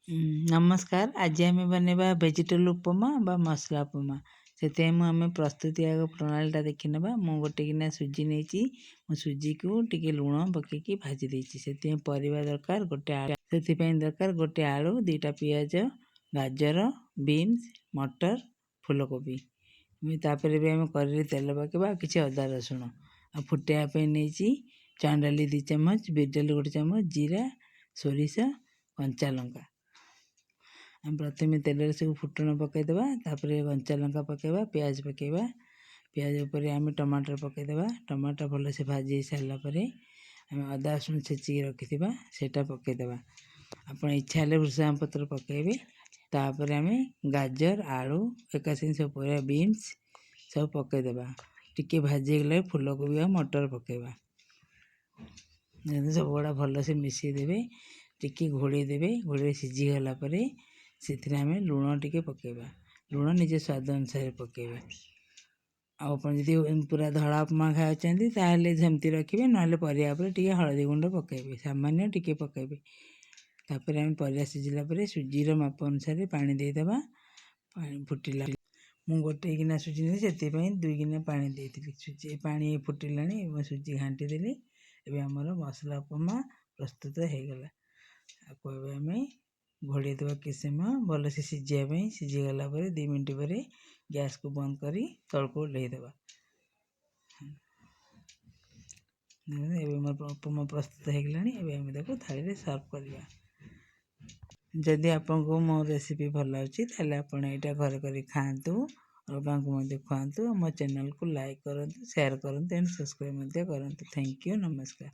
नमस्कार। आज आम बनेबा वेजिटेबल उपमा बा मसला उपमा। से आम प्रस्तुति आग प्रणालीटा देखी ना। मु गोटे गिना सुजी नहीं, सुजी को टिके लुण पकईकि भाजी देती। से परिवा दरकार गोटे आलू, से दरकार गोटे आलू, 2टा पियाज, गाजर, बीन्स, मटर, फूलकोबी। तापर भी आम कड़े तेल पकेबा, किसी अदा रसुण आ फुटाइवाई नहीं। चंडाली 2 चामच, बिरडाली 1 चामच, जीरा, सोरिष, कंचा लंका। हम प्रथम तेल सब फुटण पकईदेवा, कंचा लंका पकेबा, प्याज पकेबा। प्याज उपर आम टमाटर पकईदेवा। टमाटर भलसे भाजी सारापर आम अदा रसुण छेचिक रखी सेटा पकईदेवा। आपड़ इच्छा हेल्ले भृषंगा पत्र पकईबे। तापर आम गाजर, आलू, एका सब परिया, बीन्स सब पकईदेवा। टिके भाजी गला फूलकोबी और मटर पकईबा। सब गुड़ा भलसे मिसईदेवे, टिके घोड़े देवे। घोड़े सीझी गला से लुण टिके पकईबा। लुण निज स्वाद अनुसार पकईबे। आपड़ी पूरा धड़ा उपमा खाते सेमती रखिए, ना परिया टे हलदी गुंड पकईबे, सामान्य टिके पकईबे। तापर आम परिया सीझिला सुजीर माप अनुसार पानी देदेबा। पानी फुटिला मु गोटे गिना सुजी नहीं, से 2 गिना पानी देती। सुजी पानी फुटिला, सुजी घाटी देली। एवं आमर मसला उपमा प्रस्तुत हो गला। आपको आम घोड़े देवा किस समय भलसे सीझापी। सीझीगला 2 मिनट पर गैस को बंद कर तलक ओह्लैदेवा। मोर उपमा प्रस्तुत हो गला। थाली सर्व करवा। जदि आपको मो रेसिपी भल लगे आप घर कर खातु और खुआतु। मो चैनल को लाइक करूँ, शेयर करूँ एंड सब्सक्राइब करूँ। थैंक यू, नमस्कार।